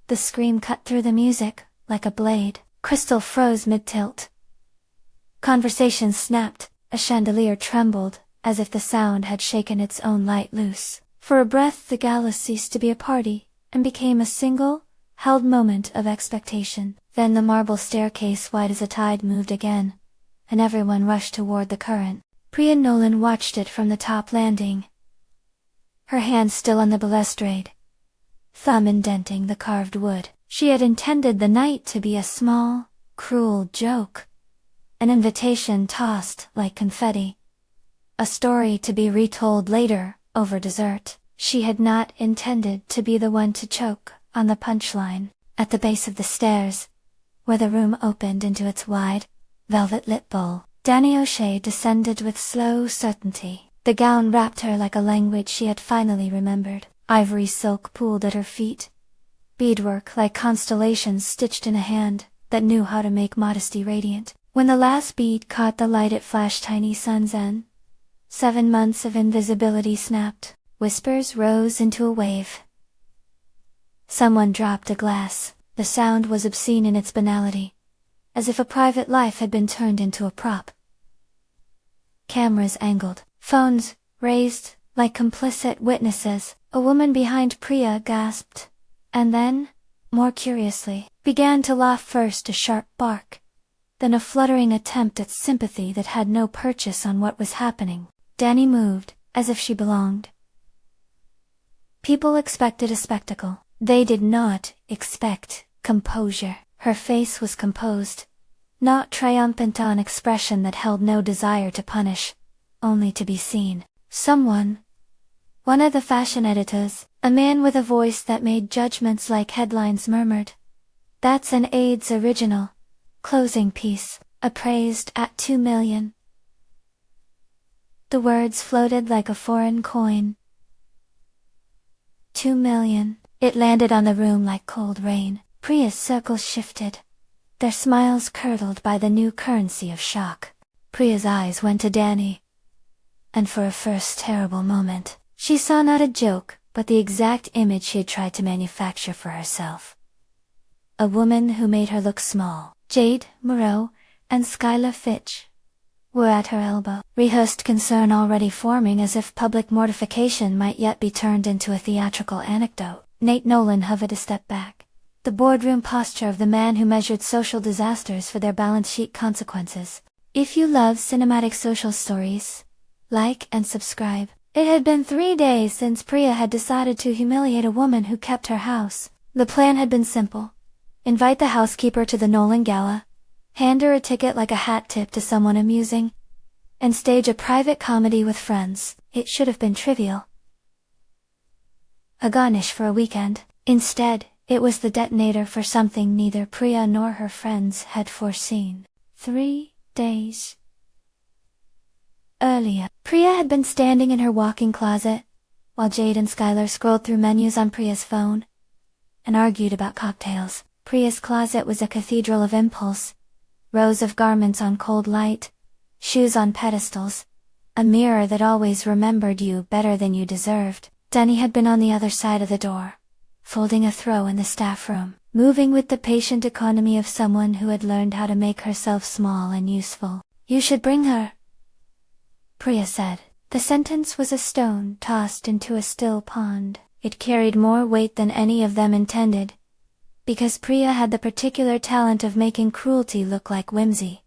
The scream cut through the music, like a blade. Crystal froze mid-tilt. Conversations snapped, a chandelier trembled, as if the sound had shaken its own light loose. For a breath the Gala ceased to be a party, and became a single, held moment of expectation. Then the marble staircase wide as a tide moved again, and everyone rushed toward the current. Priya Nolan watched it from the top landing, her hand still on the balustrade, thumb indenting the carved wood. She had intended the night to be a small, cruel joke, an invitation tossed like confetti, a story to be retold later, over dessert. She had not intended to be the one to choke on the punchline. At the base of the stairs, where the room opened into its wide, velvet-lit bowl, Danny O'Shea descended with slow certainty. The gown wrapped her like a language she had finally remembered. Ivory silk pooled at her feet, beadwork like constellations stitched in a hand that knew how to make modesty radiant. When the last bead caught the light it flashed tiny suns in. 7 months of invisibility snapped. Whispers rose into a wave. Someone dropped a glass. The sound was obscene in its banality, as if a private life had been turned into a prop. Cameras angled, phones raised, like complicit witnesses. A woman behind Priya gasped, and then, more curiously, began to laugh. First a sharp bark, then a fluttering attempt at sympathy that had no purchase on what was happening. Danny moved, as if she belonged. People expected a spectacle. They did not expect composure. Her face was composed, not triumphant, an expression that held no desire to punish, only to be seen. Someone, one of the fashion editors, a man with a voice that made judgments like headlines, murmured, "That's an AIDS original. Closing piece, appraised at 2 million. The words floated like a foreign coin. 2 million. It landed on the room like cold rain. Priya's circles shifted, their smiles curdled by the new currency of shock. Priya's eyes went to Danny, and for a first terrible moment, she saw not a joke, but the exact image she had tried to manufacture for herself. A woman who made her look small. Jade, Moreau, and Skylar Fitch were at her elbow, rehearsed concern already forming, as if public mortification might yet be turned into a theatrical anecdote. Nate Nolan hovered a step back, the boardroom posture of the man who measured social disasters for their balance sheet consequences. If you love cinematic social stories, like and subscribe. It had been 3 days since Priya had decided to humiliate a woman who kept her house. The plan had been simple. Invite the housekeeper to the Nolan Gala, hand her a ticket like a hat tip to someone amusing, and stage a private comedy with friends. It should have been trivial, a garnish for a weekend. Instead, it was the detonator for something neither Priya nor her friends had foreseen. 3 days earlier, Priya had been standing in her walk-in closet, while Jade and Skylar scrolled through menus on Priya's phone, and argued about cocktails. Priya's closet was a cathedral of impulse, rows of garments on cold light, shoes on pedestals, a mirror that always remembered you better than you deserved. Danny had been on the other side of the door, folding a throw in the staff room, moving with the patient economy of someone who had learned how to make herself small and useful. "You should bring her," Priya said. The sentence was a stone tossed into a still pond. It carried more weight than any of them intended, because Priya had the particular talent of making cruelty look like whimsy.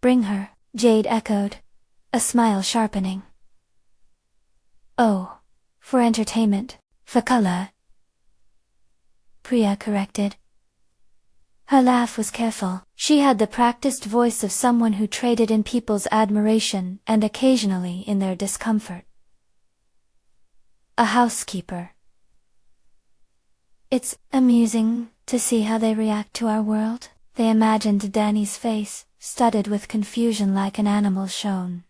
"Bring her," Jade echoed, a smile sharpening. "Oh, for entertainment, for color," Priya corrected. Her laugh was careful. She had the practiced voice of someone who traded in people's admiration and occasionally in their discomfort. "A housekeeper. It's amusing to see how they react to our world." They imagined Danny's face, studded with confusion like an animal shown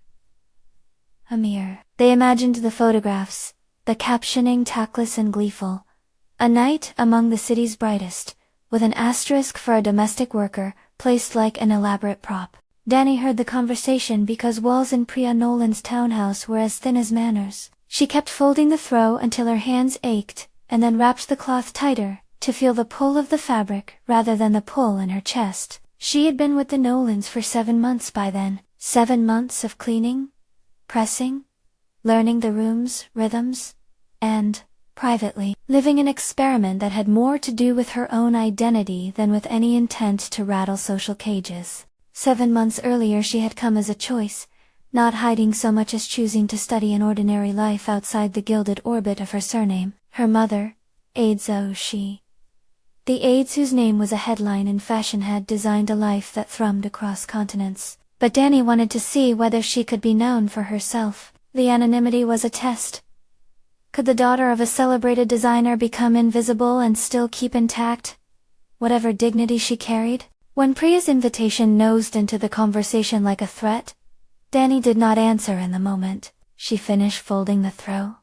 a mirror. They imagined the photographs, the captioning tactless and gleeful. "A night among the city's brightest," with an asterisk for a domestic worker, placed like an elaborate prop. Danny heard the conversation because walls in Priya Nolan's townhouse were as thin as manners. She kept folding the throw until her hands ached, and then wrapped the cloth tighter, to feel the pull of the fabric rather than the pull in her chest. She had been with the Nolans for 7 months by then. 7 months of cleaning, pressing, learning the room's rhythms, and, privately, living an experiment that had more to do with her own identity than with any intent to rattle social cages. 7 months earlier she had come as a choice, not hiding so much as choosing to study an ordinary life outside the gilded orbit of her surname. Her mother, she. The aides whose name was a headline in fashion had designed a life that thrummed across continents. But Dani wanted to see whether she could be known for herself. The anonymity was a test. Could the daughter of a celebrated designer become invisible and still keep intact whatever dignity she carried? When Priya's invitation nosed into the conversation like a threat, Dani did not answer in the moment. She finished folding the throw.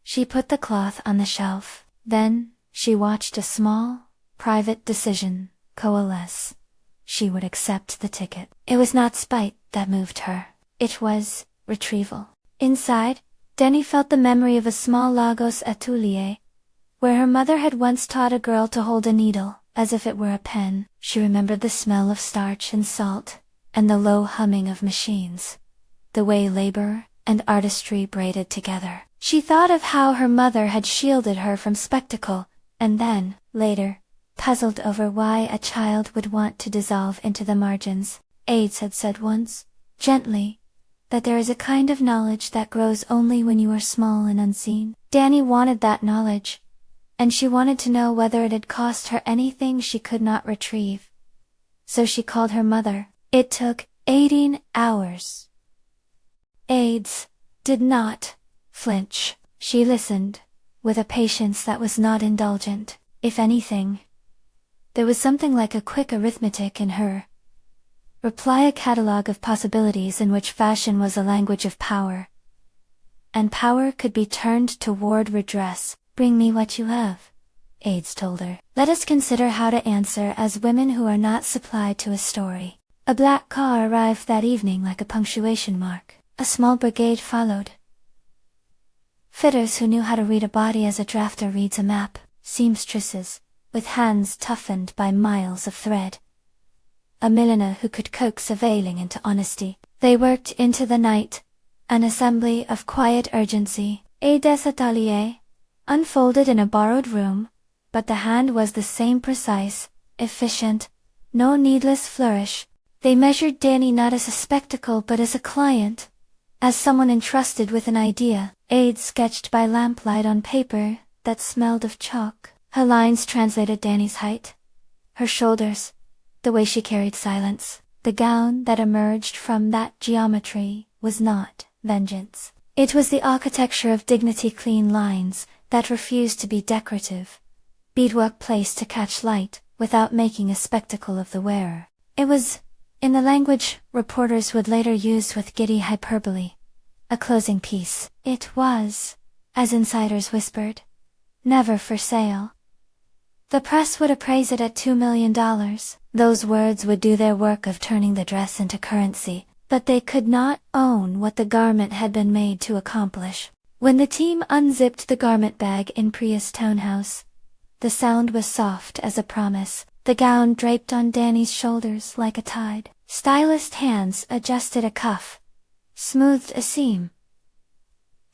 She put the cloth on the shelf. Then, she watched a small, private decision coalesce. She would accept the ticket. It was not spite that moved her. It was retrieval. Inside, Dani felt the memory of a small Lagos atelier, where her mother had once taught a girl to hold a needle, as if it were a pen. She remembered the smell of starch and salt, and the low humming of machines. The way labor and artistry braided together. She thought of how her mother had shielded her from spectacle, and then, later, puzzled over why a child would want to dissolve into the margins. Aides had said once, gently, that there is a kind of knowledge that grows only when you are small and unseen. Dani wanted that knowledge, and she wanted to know whether it had cost her anything she could not retrieve. So she called her mother. It took 18 hours. Aides did not flinch. She listened, with a patience that was not indulgent. If anything, there was something like a quick arithmetic in her reply, a catalogue of possibilities in which fashion was a language of power, and power could be turned toward redress. Bring me what you have, aides told her. Let us consider how to answer as women who are not supplied to a story. A black car arrived that evening like a punctuation mark. A small brigade followed. Fitters who knew how to read a body as a drafter reads a map, seamstresses, with hands toughened by miles of thread. A milliner who could coax a veiling into honesty. They worked into the night, an assembly of quiet urgency. A des ateliers, unfolded in a borrowed room, but the hand was the same, precise, efficient, no needless flourish. They measured Dani not as a spectacle but as a client, as someone entrusted with an idea. Aides sketched by lamplight on paper that smelled of chalk. Her lines translated Dani's height, her shoulders, the way she carried silence. The gown that emerged from that geometry was not vengeance. It was the architecture of dignity, clean lines that refused to be decorative, beadwork placed to catch light without making a spectacle of the wearer. It was, in the language reporters would later use with giddy hyperbole, a closing piece. It was, as insiders whispered, never for sale. The press would appraise it at $2 million. Those words would do their work of turning the dress into currency, but they could not own what the garment had been made to accomplish. When the team unzipped the garment bag in Priya's townhouse, the sound was soft as a promise. The gown draped on Dani's shoulders like a tide. Stylist hands adjusted a cuff, smoothed a seam,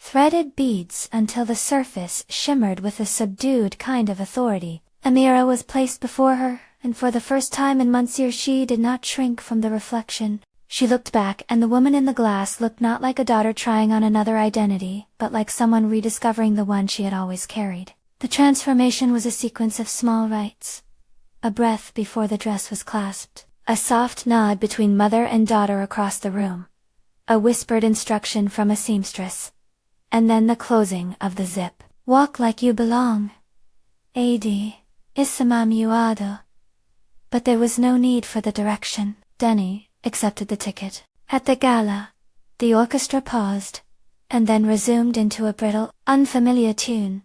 threaded beads until the surface shimmered with a subdued kind of authority. A mirror was placed before her, and for the first time in months she did not shrink from the reflection. She looked back, and the woman in the glass looked not like a daughter trying on another identity, but like someone rediscovering the one she had always carried. The transformation was a sequence of small rites. A breath before the dress was clasped, a soft nod between mother and daughter across the room, a whispered instruction from a seamstress, and then the closing of the zip. Walk like you belong. Ad. Isama muado. But there was no need for the direction. Dani accepted the ticket. At the gala, the orchestra paused, and then resumed into a brittle, unfamiliar tune.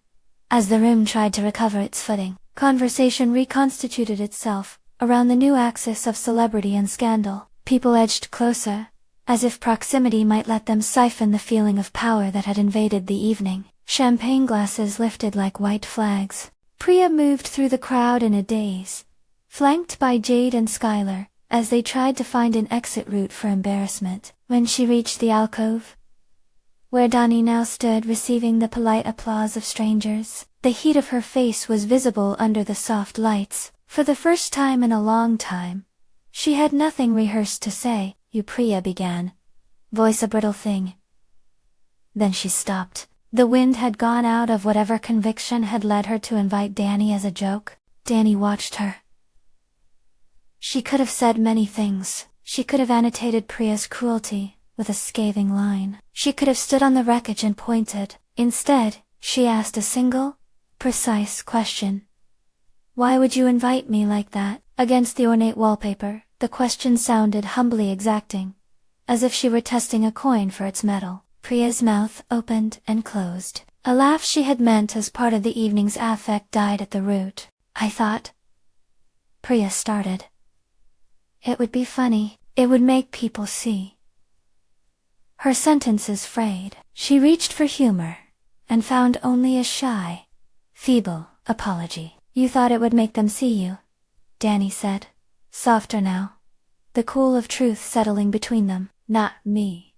As the room tried to recover its footing, conversation reconstituted itself around the new axis of celebrity and scandal. People edged closer, as if proximity might let them siphon the feeling of power that had invaded the evening. Champagne glasses lifted like white flags. Priya moved through the crowd in a daze, flanked by Jade and Skylar, as they tried to find an exit route for embarrassment. When she reached the alcove, where Dani now stood receiving the polite applause of strangers, the heat of her face was visible under the soft lights. For the first time in a long time, she had nothing rehearsed to say. "You," Priya began, voice a brittle thing. Then she stopped. The wind had gone out of whatever conviction had led her to invite Dani as a joke. Dani watched her. She could have said many things. She could have annotated Priya's cruelty with a scathing line. She could have stood on the wreckage and pointed. Instead, she asked a single, precise question. "Why would you invite me like that?" Against the ornate wallpaper, the question sounded humbly exacting, as if she were testing a coin for its metal. Priya's mouth opened and closed. A laugh she had meant as part of the evening's affect died at the root. "I thought," Priya started, "it would be funny. It would make people see." Her sentences frayed. She reached for humor, and found only a shy, feeble apology. "You thought it would make them see you," Dani said, softer now, the cool of truth settling between them. "Not me."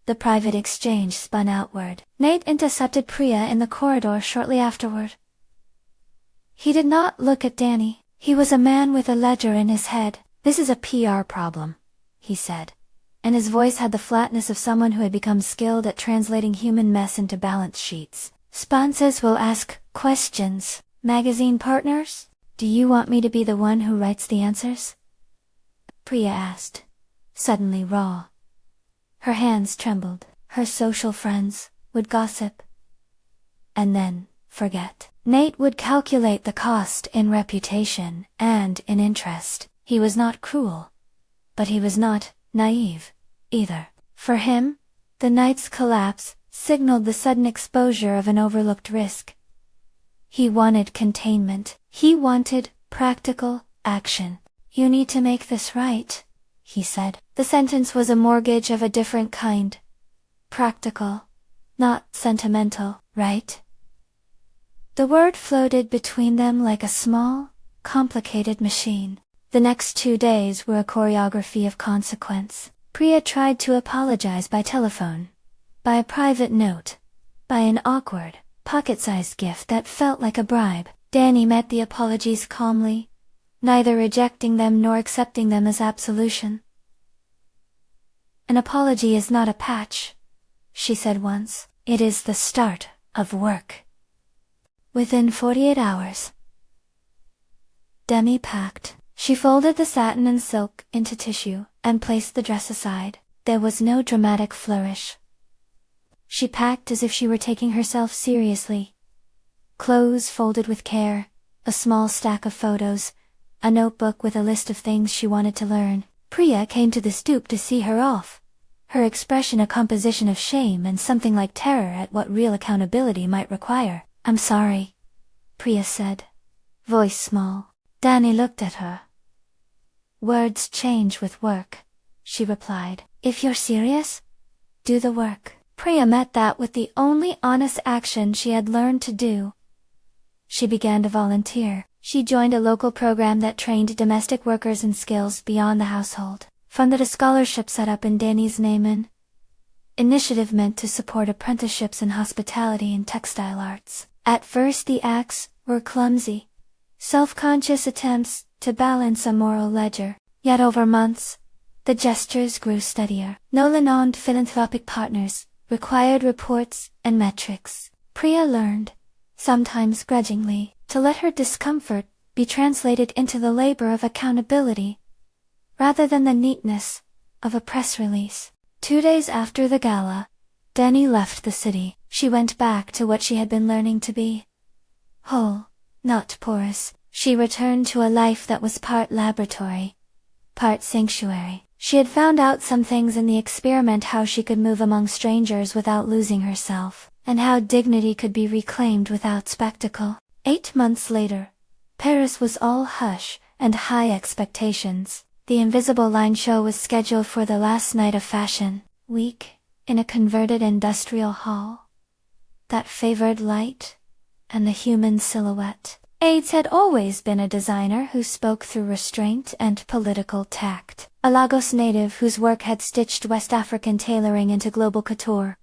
The private exchange spun outward. Nate intercepted Priya in the corridor shortly afterward. He did not look at Dani. He was a man with a ledger in his head. "This is a PR problem," he said, and his voice had the flatness of someone who had become skilled at translating human mess into balance sheets. "Sponsors will ask questions. Magazine partners? Do you want me to be the one who writes the answers?" Priya asked, suddenly raw. Her hands trembled. Her social friends would gossip, and then forget. Nate would calculate the cost in reputation and in interest. He was not cruel, but he was not naive either. For him, the night's collapse signaled the sudden exposure of an overlooked risk. He wanted containment. He wanted practical action. "You need to make this right," he said. The sentence was a mortgage of a different kind. Practical, not sentimental, right? The word floated between them like a small, complicated machine. The next 2 days were a choreography of consequence. Priya tried to apologize by telephone, by a private note, by an awkward, pocket-sized gift that felt like a bribe. Dani met the apologies calmly, neither rejecting them nor accepting them as absolution. "An apology is not a patch," she said once. "It is the start of work." Within 48 hours, Demi packed. She folded the satin and silk into tissue, and placed the dress aside. There was no dramatic flourish. She packed as if she were taking herself seriously. Clothes folded with care, a small stack of photos, a notebook with a list of things she wanted to learn. Priya came to the stoop to see her off, her expression a composition of shame and something like terror at what real accountability might require. "I'm sorry," Priya said, voice small. Dani looked at her. "Words change with work," she replied. "If you're serious, do the work." Priya met that with the only honest action she had learned to do. She began to volunteer. She joined a local program that trained domestic workers in skills beyond the household, funded a scholarship set up in Dani's name, an initiative meant to support apprenticeships in hospitality and textile arts. At first the acts were clumsy, self-conscious attempts to balance a moral ledger. Yet over months, the gestures grew steadier. Nolan owned philanthropic partners, required reports and metrics. Priya learned, sometimes grudgingly, to let her discomfort be translated into the labor of accountability, rather than the neatness of a press release. 2 days after the gala, Dani left the city. She went back to what she had been learning to be. Whole, not porous. She returned to a life that was part laboratory, part sanctuary. She had found out some things in the experiment, how she could move among strangers without losing herself, and how dignity could be reclaimed without spectacle. 8 months later, Paris was all hush and high expectations. The Invisible Line show was scheduled for the last night of Fashion Week, in a converted industrial hall. That favored light, and the human silhouette. Aids had always been a designer who spoke through restraint and political tact. A Lagos native whose work had stitched West African tailoring into global couture.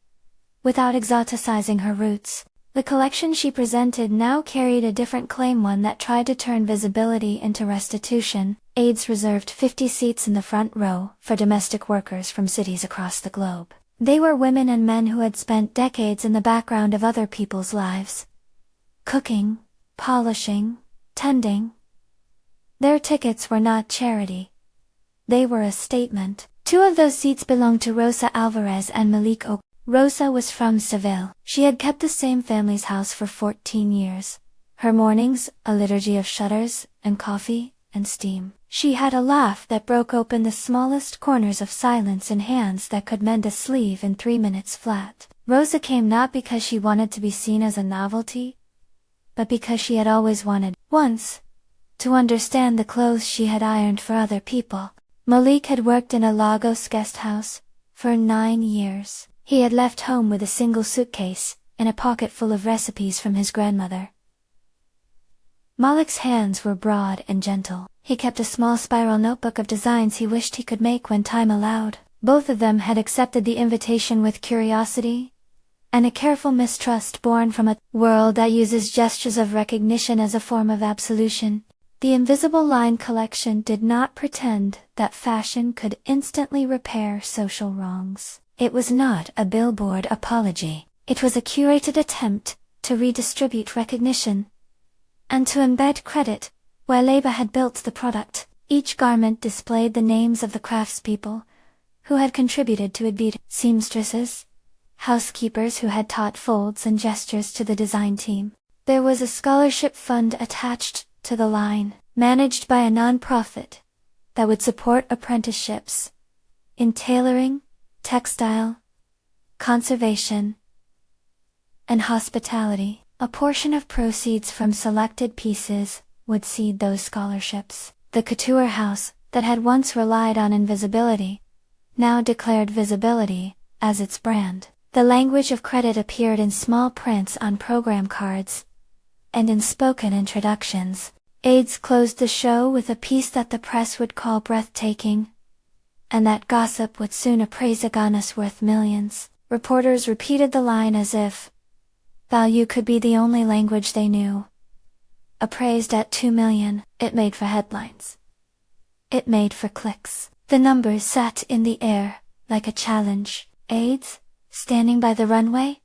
Without exoticizing her roots, the collection she presented now carried a different claim, one that tried to turn visibility into restitution. Aids reserved 50 seats in the front row for domestic workers from cities across the globe. They were women and men who had spent decades in the background of other people's lives. Cooking, polishing, tending. Their tickets were not charity. They were a statement. 2 of those seats belonged to Rosa Alvarez and Malik Oak. Rosa was from Seville. She had kept the same family's house for 14 years. Her mornings, a liturgy of shutters, and coffee, and steam. She had a laugh that broke open the smallest corners of silence and hands that could mend a sleeve in 3 minutes flat. Rosa came not because she wanted to be seen as a novelty, but because she had always wanted, once, to understand the clothes she had ironed for other people. Malik had worked in a Lagos guest house for 9 years. He had left home with a single suitcase and a pocket full of recipes from his grandmother. Malik's hands were broad and gentle. He kept a small spiral notebook of designs he wished he could make when time allowed. Both of them had accepted the invitation with curiosity and a careful mistrust born from a world that uses gestures of recognition as a form of absolution. The Invisible Line collection did not pretend that fashion could instantly repair social wrongs. It was not a billboard apology. It was a curated attempt to redistribute recognition and to embed credit where labor had built the product. Each garment displayed the names of the craftspeople who had contributed to it, be it seamstresses, housekeepers who had taught folds and gestures to the design team. There was a scholarship fund attached to the line, managed by a non-profit, that would support apprenticeships in tailoring, textile, conservation, and hospitality. A portion of proceeds from selected pieces would seed those scholarships. The couture house, that had once relied on invisibility, now declared visibility as its brand. The language of credit appeared in small prints on program cards and in spoken introductions. Aids closed the show with a piece that the press would call breathtaking, and that gossip would soon appraise a Ghana's worth millions. Reporters repeated the line as if value could be the only language they knew. Appraised at 2 million, it made for headlines. It made for clicks. The numbers sat in the air, like a challenge. Aids, standing by the runway,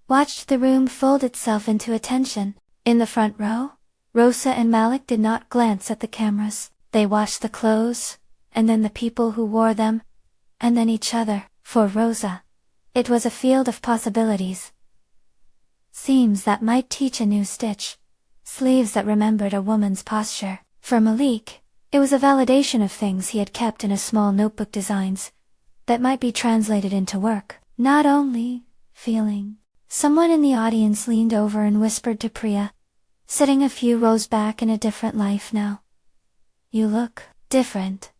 watched the room fold itself into attention. In the front row, Rosa and Malik did not glance at the cameras. They watched the clothes, and then the people who wore them, and then each other. For Rosa, it was a field of possibilities. Seams that might teach a new stitch. Sleeves that remembered a woman's posture. For Malik, it was a validation of things he had kept in a small notebook, designs that might be translated into work, not only feeling. Someone in the audience leaned over and whispered to Priya, sitting a few rows back in a different life now. "You look different,"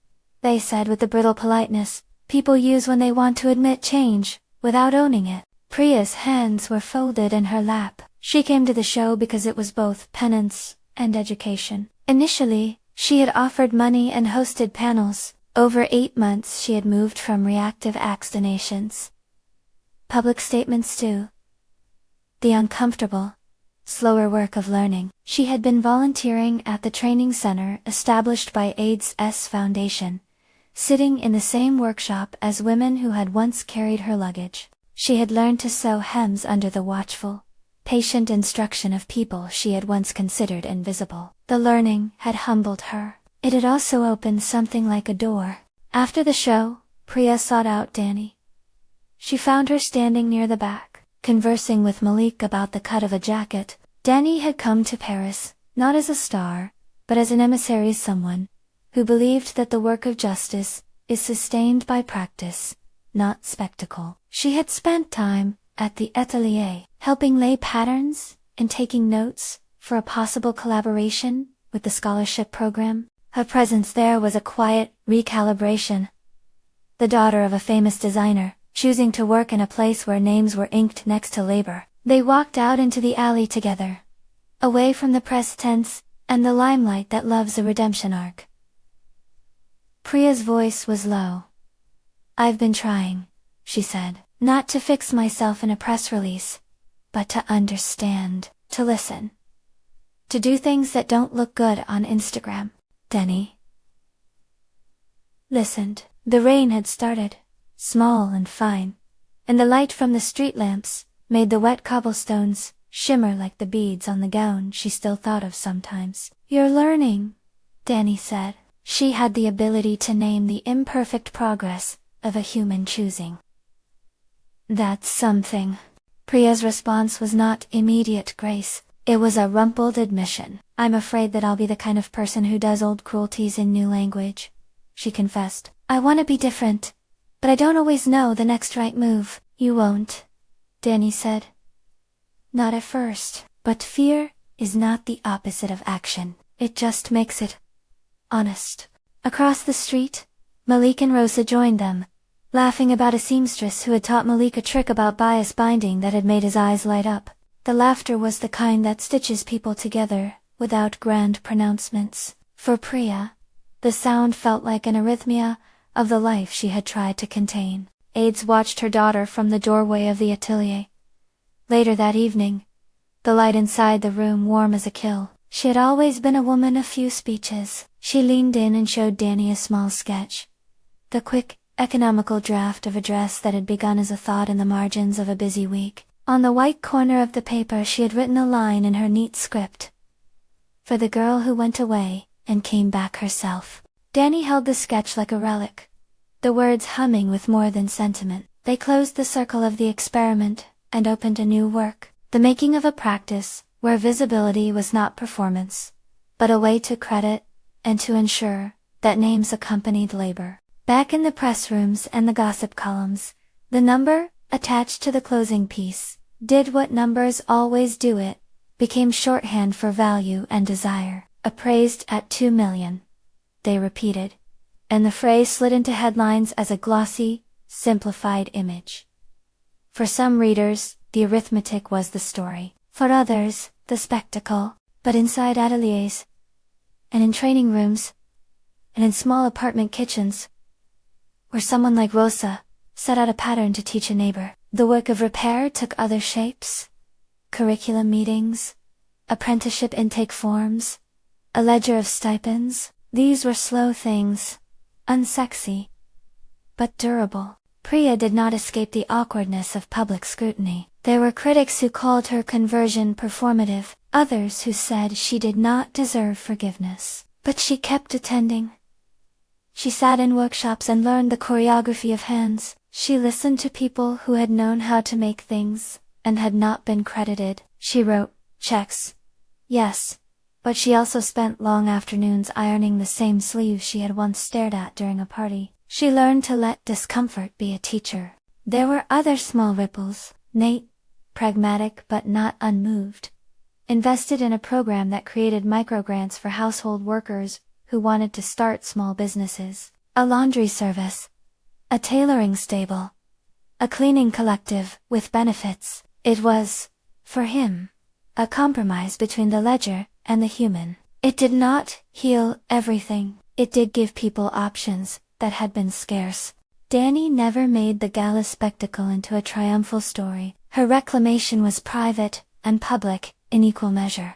they said with the brittle politeness people use when they want to admit change, without owning it. Priya's hands were folded in her lap. She came to the show because it was both penance and education. Initially, she had offered money and hosted panels. Over 8 months she had moved from reactive acts to donations. Public statements to the uncomfortable, slower work of learning. She had been volunteering at the training center established by AIDS Foundation, sitting in the same workshop as women who had once carried her luggage. She had learned to sew hems under the watchful, patient instruction of people she had once considered invisible. The learning had humbled her. It had also opened something like a door. After the show, Priya sought out Danny. She found her standing near the back, conversing with Malik about the cut of a jacket. Danny had come to Paris, not as a star, but as an emissary, someone who believed that the work of justice is sustained by practice, not spectacle. She had spent time at the atelier, helping lay patterns and taking notes for a possible collaboration with the scholarship program. Her presence there was a quiet recalibration. The daughter of a famous designer, choosing to work in a place where names were inked next to labor. They walked out into the alley together, away from the present tense and the limelight that loves a redemption arc. Priya's voice was low. "I've been trying," she said, "not to fix myself in a press release, but to understand, to listen. To do things that don't look good on Instagram." Danny listened. The rain had started, small and fine, and the light from the street lamps made the wet cobblestones shimmer like the beads on the gown she still thought of sometimes. "You're learning," Danny said. She had the ability to name the imperfect progress of a human choosing. "That's something." Priya's response was not immediate grace, it was a rumpled admission. "I'm afraid that I'll be the kind of person who does old cruelties in new language," she confessed. "I want to be different, but I don't always know the next right move." "You won't," Danny said. "Not at first, but fear is not the opposite of action, it just makes it honest." Across the street, Malik and Rosa joined them, laughing about a seamstress who had taught Malik a trick about bias binding that had made his eyes light up. The laughter was the kind that stitches people together, without grand pronouncements. For Priya, the sound felt like an arrhythmia of the life she had tried to contain. Aides watched her daughter from the doorway of the atelier. Later that evening, the light inside the room warm as a kill. She had always been a woman of few speeches. She leaned in and showed Danny a small sketch. The quick, economical draft of a dress that had begun as a thought in the margins of a busy week. On the white corner of the paper she had written a line in her neat script. "For the girl who went away and came back herself." Danny held the sketch like a relic, the words humming with more than sentiment. They closed the circle of the experiment and opened a new work, the making of a practice where visibility was not performance, but a way to credit and to ensure that names accompanied labor. Back in the press rooms and the gossip columns, the number attached to the closing piece did what numbers always do, it became shorthand for value and desire. "Appraised at 2 million, they repeated, and the phrase slid into headlines as a glossy, simplified image. For some readers, the arithmetic was the story. For others, the spectacle. But inside ateliers, and in training rooms, and in small apartment kitchens, where someone like Rosa set out a pattern to teach a neighbor, the work of repair took other shapes. Curriculum meetings, apprenticeship intake forms, a ledger of stipends. These were slow things, unsexy, but durable. Priya did not escape the awkwardness of public scrutiny. There were critics who called her conversion performative, others who said she did not deserve forgiveness. But she kept attending. She sat in workshops and learned the choreography of hands. She listened to people who had known how to make things, and had not been credited. She wrote checks. Yes, but she also spent long afternoons ironing the same sleeves she had once stared at during a party. She learned to let discomfort be a teacher. There were other small ripples. Nate, pragmatic but not unmoved, invested in a program that created microgrants for household workers who wanted to start small businesses. A laundry service, a tailoring stable, a cleaning collective with benefits. It was, for him, a compromise between the ledger and the human. It did not heal everything. It did give people options that had been scarce. Danny never made the Gala spectacle into a triumphal story. Her reclamation was private and public in equal measure.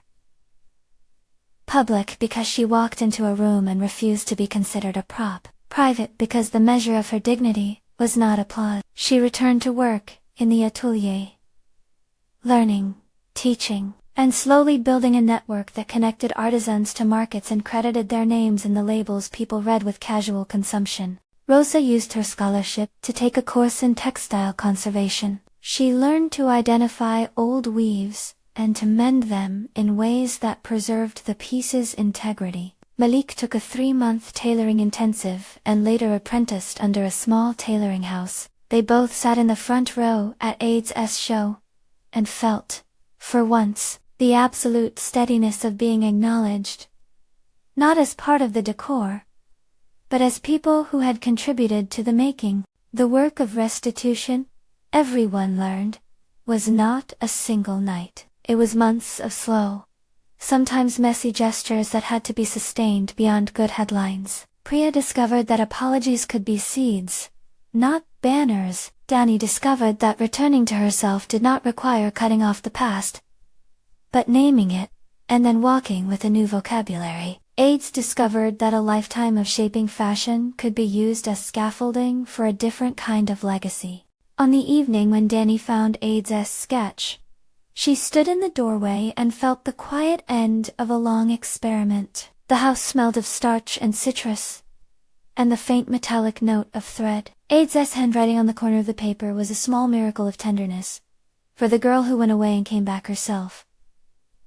Public because she walked into a room and refused to be considered a prop. Private because the measure of her dignity was not applause. She returned to work in the atelier, learning, teaching, and slowly building a network that connected artisans to markets and credited their names in the labels people read with casual consumption. Rosa used her scholarship to take a course in textile conservation. She learned to identify old weaves and to mend them in ways that preserved the piece's integrity. Malik took a 3-month tailoring intensive and later apprenticed under a small tailoring house. They both sat in the front row at AIDS' show and felt, for once, the absolute steadiness of being acknowledged, not as part of the decor, but as people who had contributed to the making. The work of restitution, everyone learned, was not a single night. It was months of slow, sometimes messy gestures that had to be sustained beyond good headlines. Priya discovered that apologies could be seeds, not banners. Dani discovered that returning to herself did not require cutting off the past, but naming it, and then walking with a new vocabulary. Aids discovered that a lifetime of shaping fashion could be used as scaffolding for a different kind of legacy. On the evening when Dani found Aids' sketch, she stood in the doorway and felt the quiet end of a long experiment. The house smelled of starch and citrus, and the faint metallic note of thread. Aids' handwriting on the corner of the paper was a small miracle of tenderness, for the girl who went away and came back herself.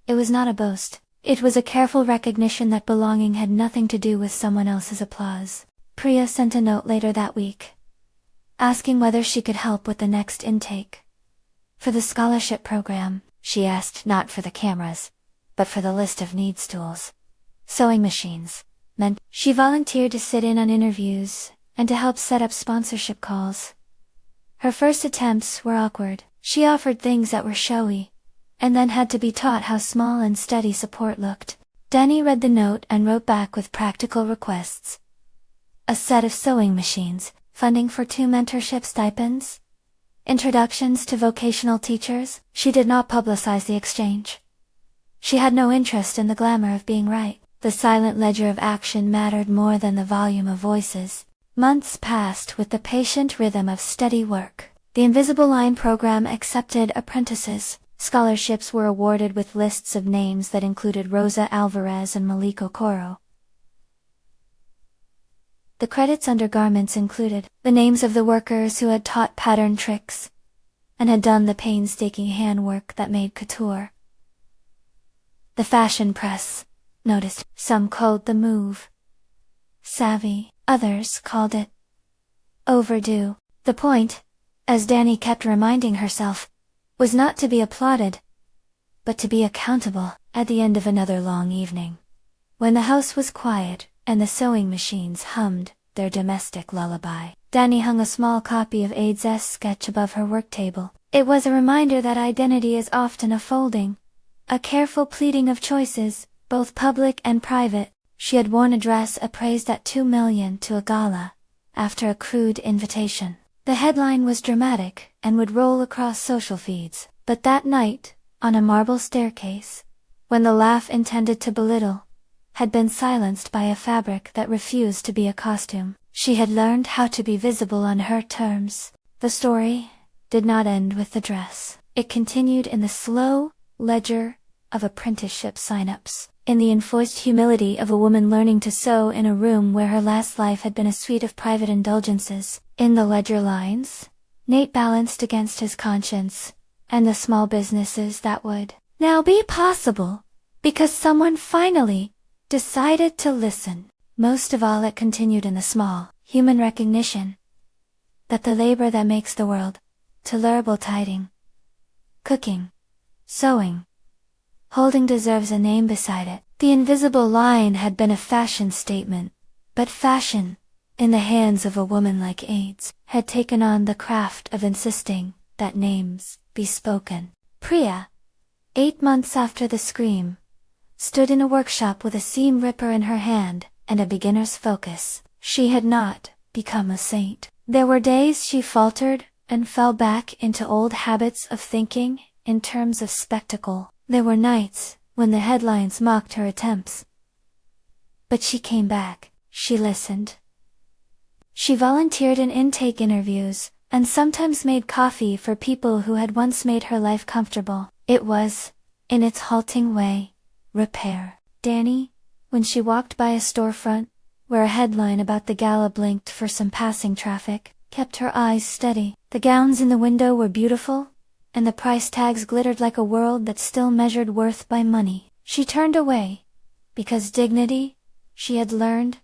It was not a boast. It was a careful recognition that belonging had nothing to do with someone else's applause. Priya sent a note later that week, asking whether she could help with the next intake. For the scholarship program, she asked not for the cameras, but for the list of need stools. Sewing machines meant she volunteered to sit in on interviews and to help set up sponsorship calls. Her first attempts were awkward. She offered things that were showy, and then had to be taught how small and steady support looked. Dani read the note and wrote back with practical requests. A set of sewing machines, funding for 2 mentorship stipends, introductions to vocational teachers. She did not publicize the exchange. She had no interest in the glamour of being right. The silent ledger of action mattered more than the volume of voices. Months passed with the patient rhythm of steady work. The Invisible Line program accepted apprentices. Scholarships were awarded with lists of names that included Rosa Alvarez and Malik Okoro. The credits under garments included the names of the workers who had taught pattern tricks and had done the painstaking handwork that made couture. The fashion press noticed. Some called the move savvy, others called it overdue. The point, as Dani kept reminding herself, was not to be applauded, but to be accountable. At the end of another long evening, when the house was quiet and the sewing machines hummed their domestic lullaby, Dani hung a small copy of Aids' sketch above her work table. It was a reminder that identity is often a folding, a careful pleating of choices, both public and private. She had worn a dress appraised at $2 million to a gala, after a Crude invitation. The headline was dramatic and would roll across social feeds. But that night, on a marble staircase, when the laugh intended to belittle had been silenced by a fabric that refused to be a costume, she had learned how to be visible on her terms. The story did not end with the dress. It continued in the slow ledger of apprenticeship sign-ups, in the enforced humility of a woman learning to sew in a room where her last life had been a suite of private indulgences. In the ledger lines, Nate balanced against his conscience, and the small businesses that would now be possible, because someone finally decided to listen. Most of all, it continued in the small, human recognition that the labor that makes the world tolerable, tiding, cooking, sewing, holding, deserves a name beside it. The invisible line had been a fashion statement, but fashion, in the hands of a woman like Aids, had taken on the craft of insisting that names be spoken. Priya, 8 months after the scream, stood in a workshop with a seam ripper in her hand and a beginner's focus. She had not become a saint. There were days she faltered and fell back into old habits of thinking in terms of spectacle. There were nights when the headlines mocked her attempts. But she came back. She listened. She volunteered in intake interviews, and sometimes made coffee for people who had once made her life comfortable. It was, in its halting way, repair. Dani, when she walked by a storefront, where a headline about the Gala blinked for some passing traffic, kept her eyes steady. The gowns in the window were beautiful, and the price tags glittered like a world that still measured worth by money. She turned away, because dignity, she had learned,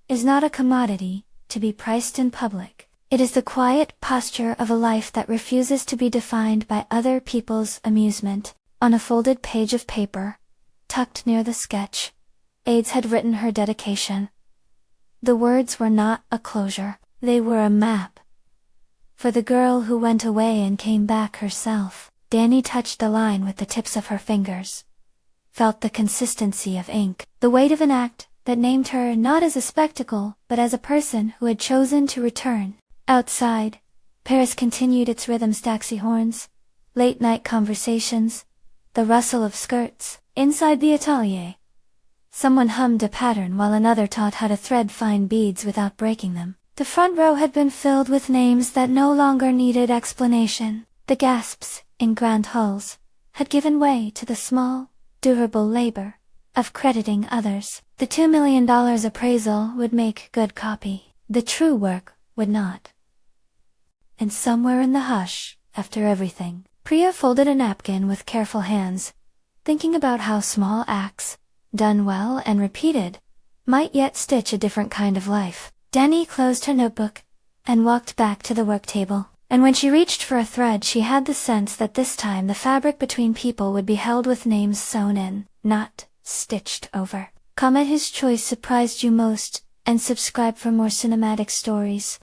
is not a commodity to be priced in public. It is the quiet posture of a life that refuses to be defined by other people's amusement. On a folded page of paper, tucked near the sketch, Aids had written her dedication. The words were not a closure, they were a map. For the girl who went away and came back herself. Dani touched the line with the tips of her fingers. felt the consistency of ink, the weight of an act that named her not as a spectacle, but as a person who had chosen to return. Outside, Paris continued its rhythms, taxi horns, late-night conversations, the rustle of skirts. Inside the atelier, someone hummed a pattern while another taught how to thread fine beads without breaking them. The front row had been filled with names that no longer needed explanation. The gasps, in grand halls, had given way to the small, durable labor of crediting others. The $2 million appraisal would make good copy. The true work would not. And somewhere in the hush, after everything, Priya folded a napkin with careful hands, thinking about how small acts, done well and repeated, might yet stitch a different kind of life. Danny closed her notebook and walked back to the work table. And when she reached for a thread, she had the sense that this time the fabric between people would be held with names sewn in, not stitched over. Comment whose choice surprised you most, and subscribe for more cinematic stories.